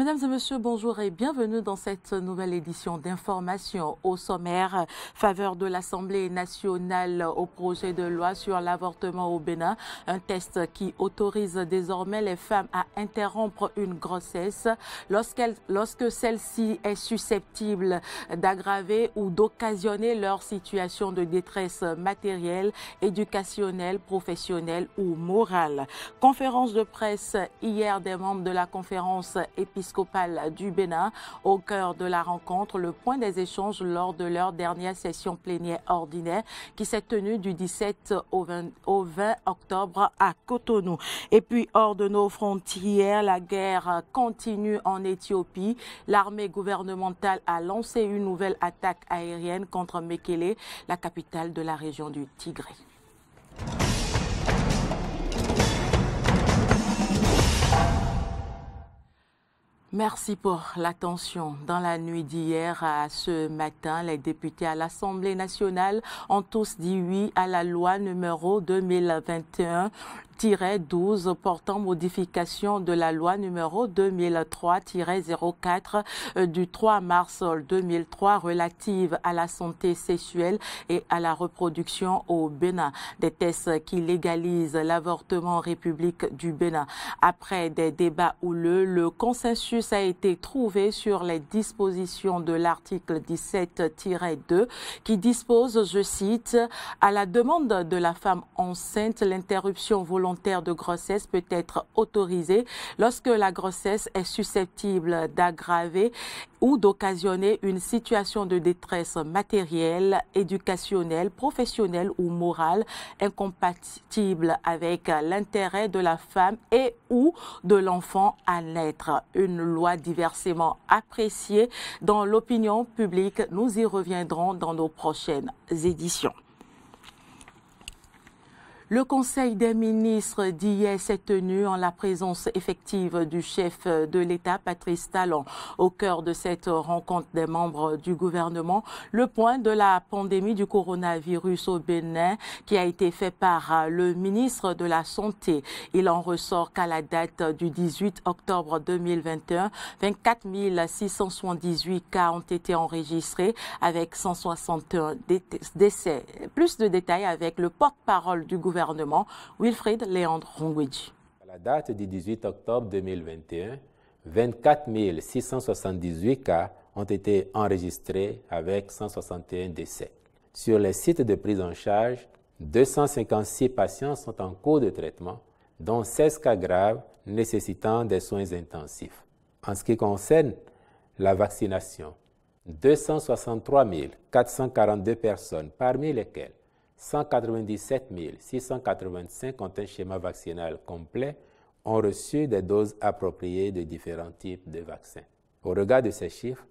Mesdames et messieurs, bonjour et bienvenue dans cette nouvelle édition d'information. Au sommaire, faveur de l'Assemblée nationale au projet de loi sur l'avortement au Bénin, un test qui autorise désormais les femmes à interrompre une grossesse lorsque celle-ci est susceptible d'aggraver ou d'occasionner leur situation de détresse matérielle, éducationnelle, professionnelle ou morale. Conférence de presse hier des membres de la conférence épiscopale du Bénin. Au cœur de la rencontre, le point des échanges lors de leur dernière session plénière ordinaire qui s'est tenue du 17 au 20 octobre à Cotonou. Et puis, hors de nos frontières, la guerre continue en Éthiopie. L'armée gouvernementale a lancé une nouvelle attaque aérienne contre Mekele, la capitale de la région du Tigré. Merci pour l'attention. Dans la nuit d'hier à ce matin, les députés à l'Assemblée nationale ont tous dit oui à la loi numéro 2021-12 portant modification de la loi numéro 2003-04 du 3 mars 2003 relative à la santé sexuelle et à la reproduction au Bénin. Des tests qui légalisent l'avortement en République du Bénin. Après des débats houleux, le consensus a été trouvé sur les dispositions de l'article 17-2 qui dispose, je cite, « À la demande de la femme enceinte, l'interruption volontaire de grossesse peut être autorisée lorsque la grossesse est susceptible d'aggraver ou d'occasionner une situation de détresse matérielle, éducationnelle, professionnelle ou morale incompatible avec l'intérêt de la femme et ou de l'enfant à naître. » Une loi diversement appréciée dans l'opinion publique. Nous y reviendrons dans nos prochaines éditions. Le Conseil des ministres d'hier s'est tenu en la présence effective du chef de l'État, Patrice Talon. Au cœur de cette rencontre des membres du gouvernement, le point de la pandémie du coronavirus au Bénin qui a été fait par le ministre de la Santé. Il en ressort qu'à la date du 18 octobre 2021, 24 678 cas ont été enregistrés avec 161 décès. Plus de détails avec le porte-parole du gouvernement, Wilfrid Léandre Rongwedji. À la date du 18 octobre 2021, 24 678 cas ont été enregistrés avec 161 décès. Sur les sites de prise en charge, 256 patients sont en cours de traitement, dont 16 cas graves nécessitant des soins intensifs. En ce qui concerne la vaccination, 263 442 personnes, parmi lesquelles 197 685 ont un schéma vaccinal complet, ont reçu des doses appropriées de différents types de vaccins. Au regard de ces chiffres,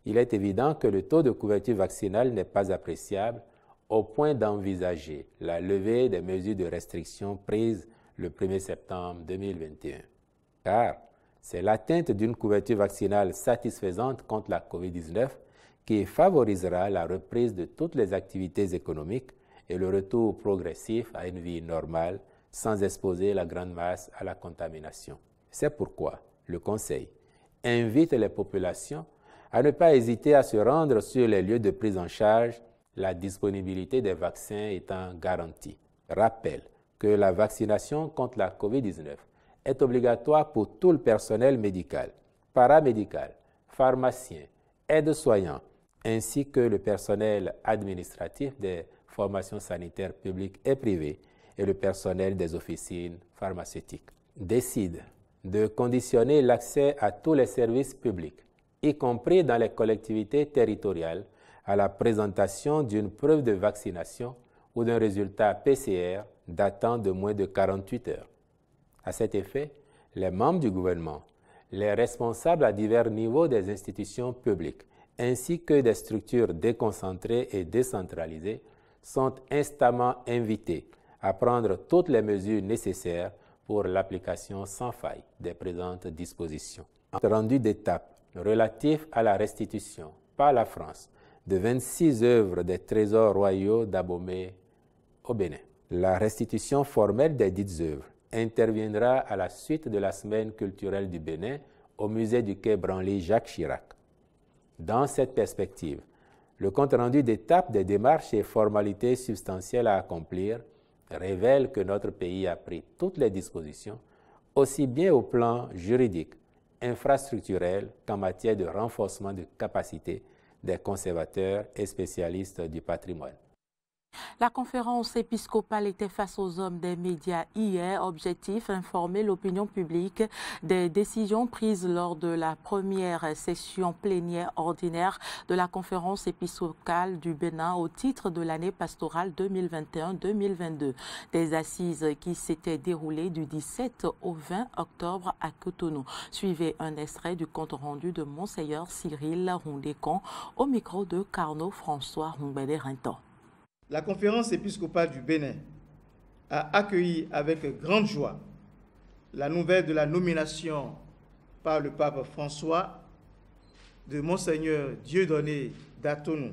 il est évident que le taux de couverture vaccinale n'est pas appréciable au point d'envisager la levée des mesures de restriction prises le 1er septembre 2021. Car c'est l'atteinte d'une couverture vaccinale satisfaisante contre la COVID-19 qui favorisera la reprise de toutes les activités économiques et le retour progressif à une vie normale sans exposer la grande masse à la contamination. C'est pourquoi le Conseil invite les populations à ne pas hésiter à se rendre sur les lieux de prise en charge, la disponibilité des vaccins étant garantie. Rappelle que la vaccination contre la COVID-19 est obligatoire pour tout le personnel médical, paramédical, pharmacien, aides-soignants, ainsi que le personnel administratif des formations sanitaires publiques et privées et le personnel des officines pharmaceutiques. Décide de conditionner l'accès à tous les services publics, y compris dans les collectivités territoriales, à la présentation d'une preuve de vaccination ou d'un résultat PCR datant de moins de 48 heures. À cet effet, les membres du gouvernement, les responsables à divers niveaux des institutions publiques, ainsi que des structures déconcentrées et décentralisées, sont instamment invités à prendre toutes les mesures nécessaires pour l'application sans faille des présentes dispositions. Rendu d'étape relatif à la restitution par la France de 26 œuvres des trésors royaux d'Abomey au Bénin. La restitution formelle des dites œuvres interviendra à la suite de la Semaine culturelle du Bénin au musée du Quai Branly Jacques Chirac. Dans cette perspective, le compte-rendu d'étape des démarches et formalités substantielles à accomplir révèle que notre pays a pris toutes les dispositions, aussi bien au plan juridique, infrastructurel qu'en matière de renforcement de capacité des conservateurs et spécialistes du patrimoine. La conférence épiscopale était face aux hommes des médias hier. Objectif, informer l'opinion publique des décisions prises lors de la première session plénière ordinaire de la conférence épiscopale du Bénin au titre de l'année pastorale 2021-2022. Des assises qui s'étaient déroulées du 17 au 20 octobre à Cotonou. Suivez un extrait du compte rendu de Monseigneur Cyril Rondécon au micro de Carnot François Roumbédé-Rinton. La conférence épiscopale du Bénin a accueilli avec grande joie la nouvelle de la nomination par le pape François de Monseigneur Dieudonné Datonou,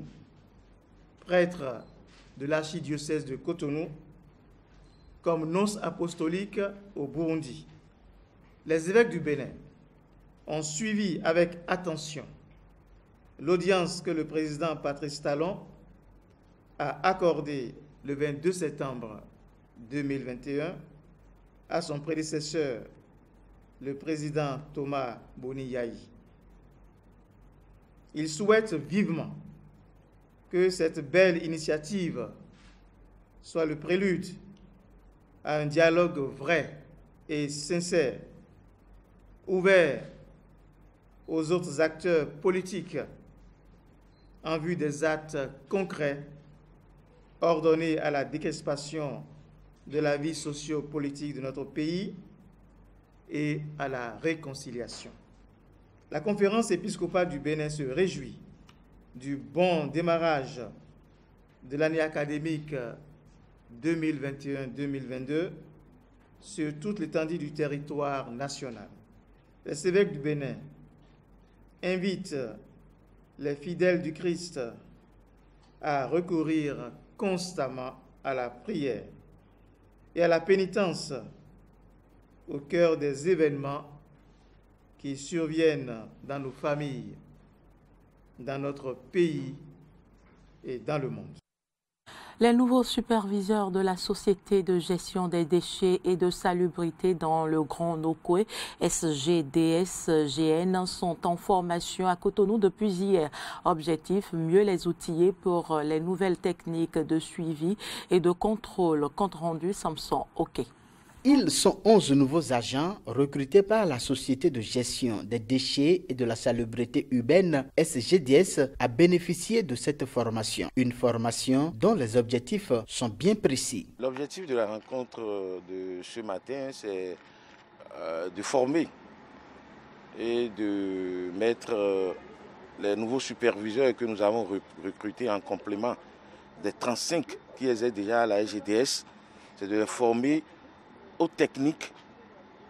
prêtre de l'archidiocèse de Cotonou, comme nonce apostolique au Burundi. Les évêques du Bénin ont suivi avec attention l'audience que le président Patrice Talon a accordé le 22 septembre 2021 à son prédécesseur, le président Thomas Boni-Yayi. Il souhaite vivement que cette belle initiative soit le prélude à un dialogue vrai et sincère, ouvert aux autres acteurs politiques en vue des actes concrets ordonnés à la décrispation de la vie socio-politique de notre pays et à la réconciliation. La conférence épiscopale du Bénin se réjouit du bon démarrage de l'année académique 2021-2022 sur toute l'étendue du territoire national. Les évêques du Bénin invitent les fidèles du Christ à recourir constamment à la prière et à la pénitence au cœur des événements qui surviennent dans nos familles, dans notre pays et dans le monde. Les nouveaux superviseurs de la Société de gestion des déchets et de salubrité dans le Grand Nokoué, SGDS-GN, sont en formation à Cotonou depuis hier. Objectif, mieux les outiller pour les nouvelles techniques de suivi et de contrôle. Compte rendu Samson OK. Ils sont 11 nouveaux agents recrutés par la Société de gestion des déchets et de la salubrité urbaine SGDS à bénéficier de cette formation. Une formation dont les objectifs sont bien précis. L'objectif de la rencontre de ce matin, c'est de former et de mettre les nouveaux superviseurs que nous avons recrutés en complément des 35 qui étaient déjà à la SGDS, c'est de les former aux techniques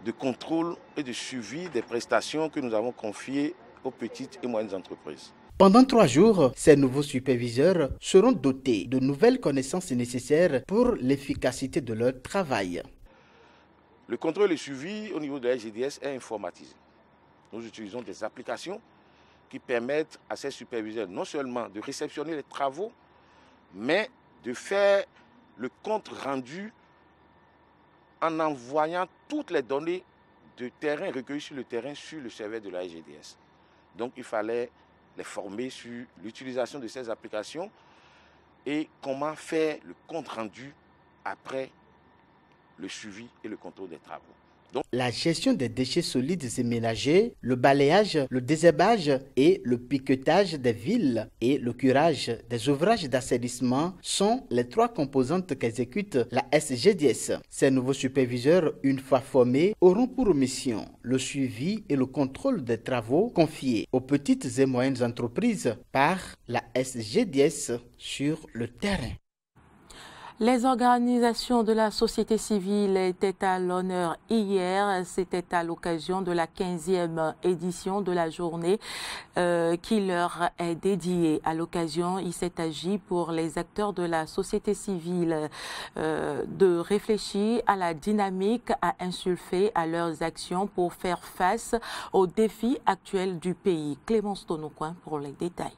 de contrôle et de suivi des prestations que nous avons confiées aux petites et moyennes entreprises. Pendant 3 jours, ces nouveaux superviseurs seront dotés de nouvelles connaissances nécessaires pour l'efficacité de leur travail. Le contrôle et le suivi au niveau de la SGDS est informatisé. Nous utilisons des applications qui permettent à ces superviseurs non seulement de réceptionner les travaux, mais de faire le compte rendu en envoyant toutes les données de terrain recueillies sur le terrain sur le serveur de la SGDS. Donc il fallait les former sur l'utilisation de ces applications et comment faire le compte rendu après le suivi et le contrôle des travaux. Donc, la gestion des déchets solides et ménagers, le balayage, le désherbage et le piquetage des villes et le curage des ouvrages d'assainissement sont les 3 composantes qu'exécute la SGDS. Ces nouveaux superviseurs, une fois formés, auront pour mission le suivi et le contrôle des travaux confiés aux petites et moyennes entreprises par la SGDS sur le terrain. Les organisations de la société civile étaient à l'honneur hier. C'était à l'occasion de la 15e édition de la journée qui leur est dédiée. À l'occasion, il s'est agi pour les acteurs de la société civile de réfléchir à la dynamique à insuffler à leurs actions pour faire face aux défis actuels du pays. Clémence Tonoucoin pour les détails.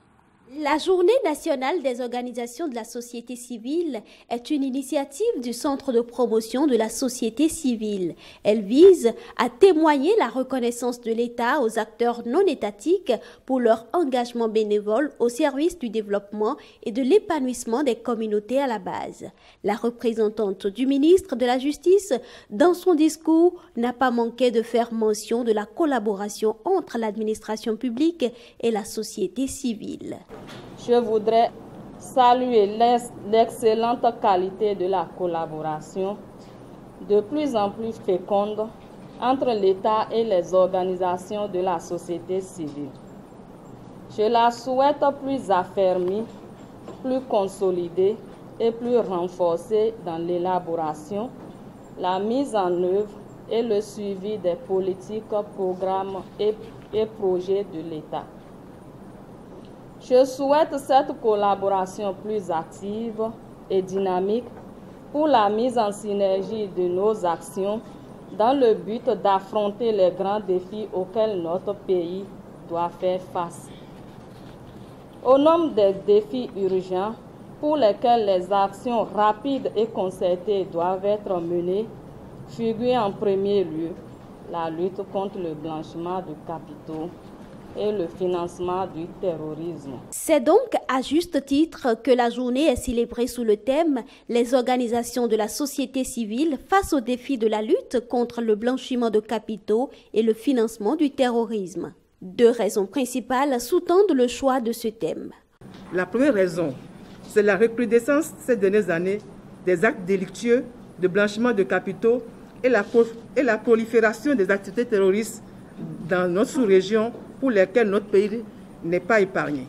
La Journée nationale des organisations de la société civile est une initiative du Centre de promotion de la société civile. Elle vise à témoigner la reconnaissance de l'État aux acteurs non étatiques pour leur engagement bénévole au service du développement et de l'épanouissement des communautés à la base. La représentante du ministre de la Justice, dans son discours, n'a pas manqué de faire mention de la collaboration entre l'administration publique et la société civile. Je voudrais saluer l'excellente qualité de la collaboration, de plus en plus féconde, entre l'État et les organisations de la société civile. Je la souhaite plus affermie, plus consolidée et plus renforcée dans l'élaboration, la mise en œuvre et le suivi des politiques, programmes et projets de l'État. Je souhaite cette collaboration plus active et dynamique pour la mise en synergie de nos actions dans le but d'affronter les grands défis auxquels notre pays doit faire face. Au nombre des défis urgents pour lesquels les actions rapides et concertées doivent être menées, figure en premier lieu la lutte contre le blanchiment de capitaux et le financement du terrorisme. C'est donc à juste titre que la journée est célébrée sous le thème « Les organisations de la société civile face aux défis de la lutte contre le blanchiment de capitaux et le financement du terrorisme ». Deux raisons principales sous-tendent le choix de ce thème. La première raison, c'est la recrudescence ces dernières années des actes délictueux de blanchiment de capitaux et la prolifération des activités terroristes dans notre sous-région pour lesquels notre pays n'est pas épargné.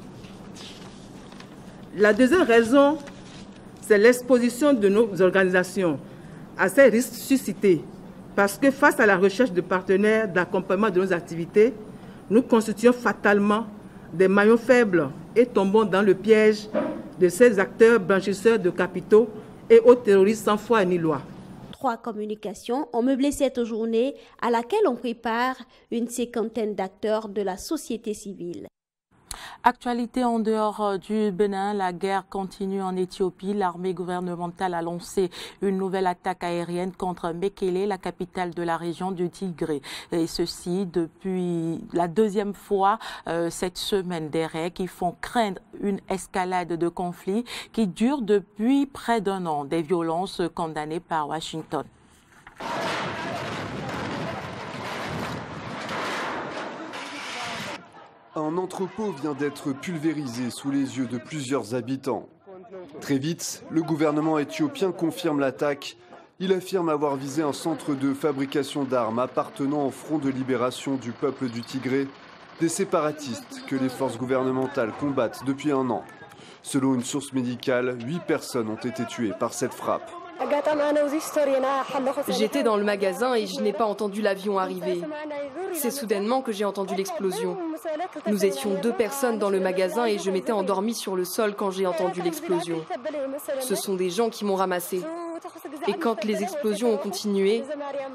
La deuxième raison, c'est l'exposition de nos organisations à ces risques suscités, parce que face à la recherche de partenaires d'accompagnement de nos activités, nous constituons fatalement des maillons faibles et tombons dans le piège de ces acteurs blanchisseurs de capitaux et autres terroristes sans foi ni loi. 3 communications ont meublé cette journée à laquelle on prépare une cinquantaine d'acteurs de la société civile. Actualité en dehors du Bénin, la guerre continue en Éthiopie. L'armée gouvernementale a lancé une nouvelle attaque aérienne contre Mekele, la capitale de la région du Tigré. Et ceci depuis la deuxième fois cette semaine, des raids qui font craindre une escalade de conflits qui dure depuis près d'1 an. Des violences condamnées par Washington. Un entrepôt vient d'être pulvérisé sous les yeux de plusieurs habitants. Très vite, le gouvernement éthiopien confirme l'attaque. Il affirme avoir visé un centre de fabrication d'armes appartenant au Front de libération du peuple du Tigré, des séparatistes que les forces gouvernementales combattent depuis 1 an. Selon une source médicale, 8 personnes ont été tuées par cette frappe. J'étais dans le magasin et je n'ai pas entendu l'avion arriver. C'est soudainement que j'ai entendu l'explosion. Nous étions 2 personnes dans le magasin et je m'étais endormie sur le sol quand j'ai entendu l'explosion. Ce sont des gens qui m'ont ramassée. Et quand les explosions ont continué,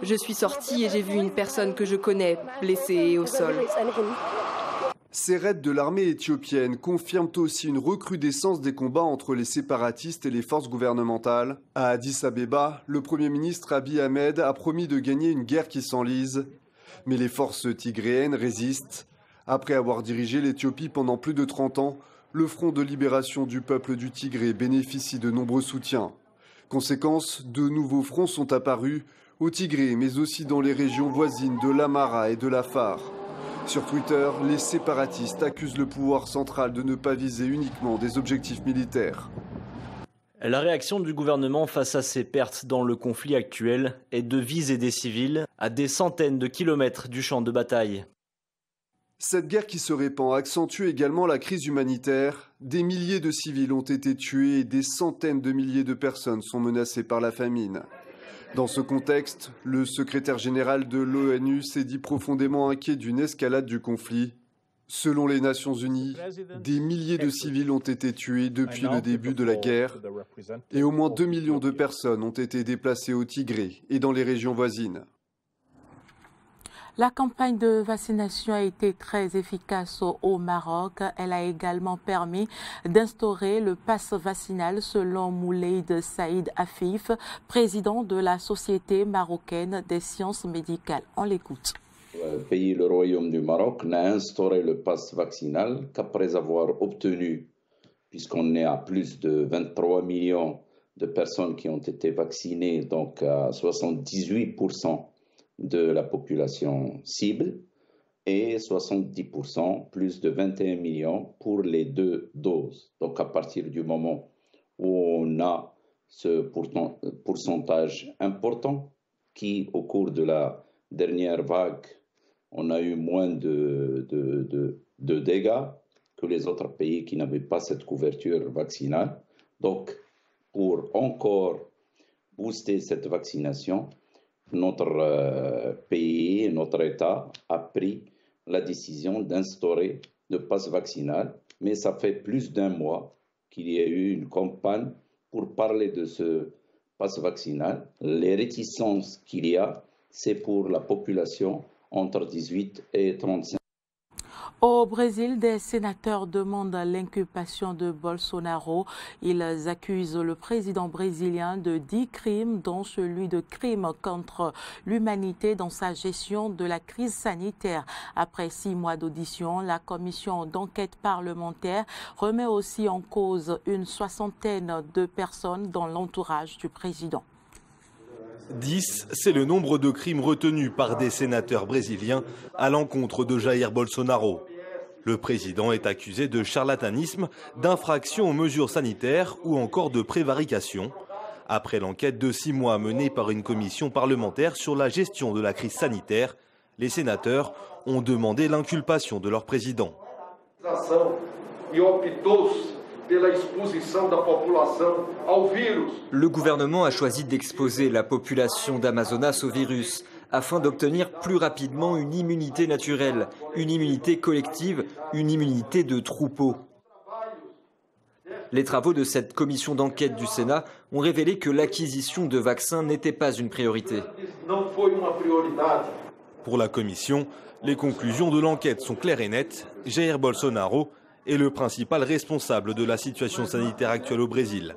je suis sortie et j'ai vu une personne que je connais blessée au sol. Ces raids de l'armée éthiopienne confirment aussi une recrudescence des combats entre les séparatistes et les forces gouvernementales. À Addis Abeba, le Premier ministre Abiy Ahmed a promis de gagner une guerre qui s'enlise. Mais les forces tigréennes résistent. Après avoir dirigé l'Éthiopie pendant plus de 30 ans, le Front de libération du peuple du Tigré bénéficie de nombreux soutiens. Conséquence, 2 nouveaux fronts sont apparus, au Tigré, mais aussi dans les régions voisines de l'Amhara et de l'Afar. Sur Twitter, les séparatistes accusent le pouvoir central de ne pas viser uniquement des objectifs militaires. La réaction du gouvernement face à ces pertes dans le conflit actuel est de viser des civils à des centaines de kilomètres du champ de bataille. Cette guerre qui se répand accentue également la crise humanitaire. Des milliers de civils ont été tués et des centaines de milliers de personnes sont menacées par la famine. Dans ce contexte, le secrétaire général de l'ONU s'est dit profondément inquiet d'une escalade du conflit. Selon les Nations Unies, des milliers de civils ont été tués depuis le début de la guerre et au moins 2 millions de personnes ont été déplacées au Tigré et dans les régions voisines. La campagne de vaccination a été très efficace au Maroc. Elle a également permis d'instaurer le pass vaccinal selon Mouleid Saïd Afif, président de la Société marocaine des sciences médicales. On l'écoute. Le Royaume du Maroc n'a instauré le pass vaccinal qu'après avoir obtenu, puisqu'on est à plus de 23 millions de personnes qui ont été vaccinées, donc à 78% de la population cible et 70%, plus de 21 millions pour les 2 doses. Donc à partir du moment où on a ce pourcentage important qui, au cours de la dernière vague, on a eu moins de dégâts que les autres pays qui n'avaient pas cette couverture vaccinale. Donc pour encore booster cette vaccination, notre pays, notre État a pris la décision d'instaurer le pass vaccinal, mais ça fait plus d'1 mois qu'il y a eu une campagne pour parler de ce pass vaccinal. Les réticences qu'il y a, c'est pour la population entre 18 et 35. Au Brésil, des sénateurs demandent l'inculpation de Bolsonaro. Ils accusent le président brésilien de 10 crimes, dont celui de crimes contre l'humanité dans sa gestion de la crise sanitaire. Après 6 mois d'audition, la commission d'enquête parlementaire remet aussi en cause une 60aine de personnes dans l'entourage du président. 10, c'est le nombre de crimes retenus par des sénateurs brésiliens à l'encontre de Jair Bolsonaro. Le président est accusé de charlatanisme, d'infraction aux mesures sanitaires ou encore de prévarication. Après l'enquête de 6 mois menée par une commission parlementaire sur la gestion de la crise sanitaire, les sénateurs ont demandé l'inculpation de leur président. Le gouvernement a choisi d'exposer la population d'Amazonas au virus afin d'obtenir plus rapidement une immunité naturelle, une immunité collective, une immunité de troupeau. Les travaux de cette commission d'enquête du Sénat ont révélé que l'acquisition de vaccins n'était pas une priorité. Pour la commission, les conclusions de l'enquête sont claires et nettes. Jair Bolsonaro est le principal responsable de la situation sanitaire actuelle au Brésil.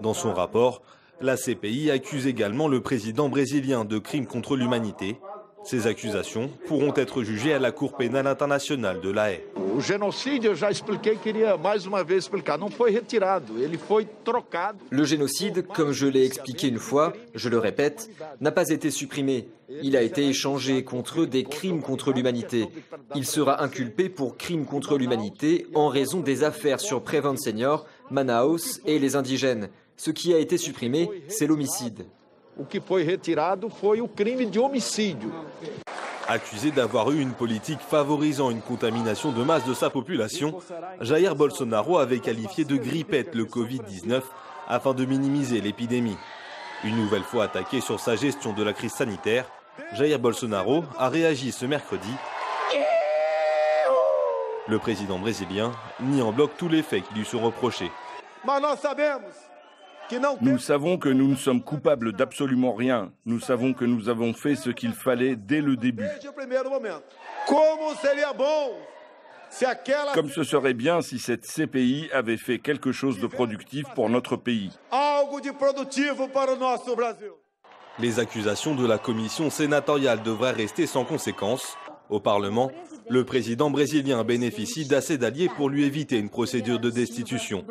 Dans son rapport, la CPI accuse également le président brésilien de crimes contre l'humanité. Ces accusations pourront être jugées à la Cour pénale internationale de La Haye. Le génocide, comme je l'ai expliqué une fois, je le répète, n'a pas été supprimé. Il a été échangé contre des crimes contre l'humanité. Il sera inculpé pour crimes contre l'humanité en raison des affaires sur Prevent Senior, Manaus et les indigènes. Ce qui a été supprimé, c'est l'homicide. Accusé d'avoir eu une politique favorisant une contamination de masse de sa population, Jair Bolsonaro avait qualifié de grippette le Covid-19 afin de minimiser l'épidémie. Une nouvelle fois attaqué sur sa gestion de la crise sanitaire, Jair Bolsonaro a réagi ce mercredi. Le président brésilien nie en bloc tous les faits qui lui sont reprochés. Nous savons que nous ne sommes coupables d'absolument rien. Nous savons que nous avons fait ce qu'il fallait dès le début. Comme ce serait bien si cette CPI avait fait quelque chose de productif pour notre pays. Les accusations de la commission sénatoriale devraient rester sans conséquence. Au Parlement, le président brésilien bénéficie d'assez d'alliés pour lui éviter une procédure de destitution.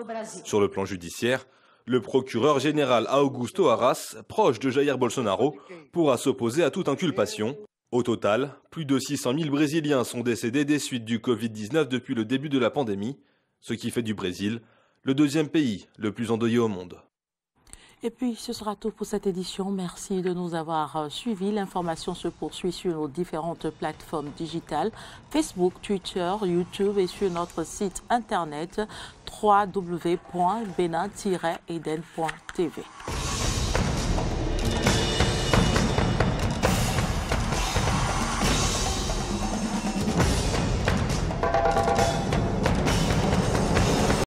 Sur le plan judiciaire, le procureur général Augusto Arras, proche de Jair Bolsonaro, pourra s'opposer à toute inculpation. Au total, plus de 600 000 Brésiliens sont décédés des suites du Covid-19 depuis le début de la pandémie, ce qui fait du Brésil le 2e pays le plus endeuillé au monde. Et puis, ce sera tout pour cette édition. Merci de nous avoir suivis. L'information se poursuit sur nos différentes plateformes digitales, Facebook, Twitter, YouTube et sur notre site internet www.benin-eden.tv.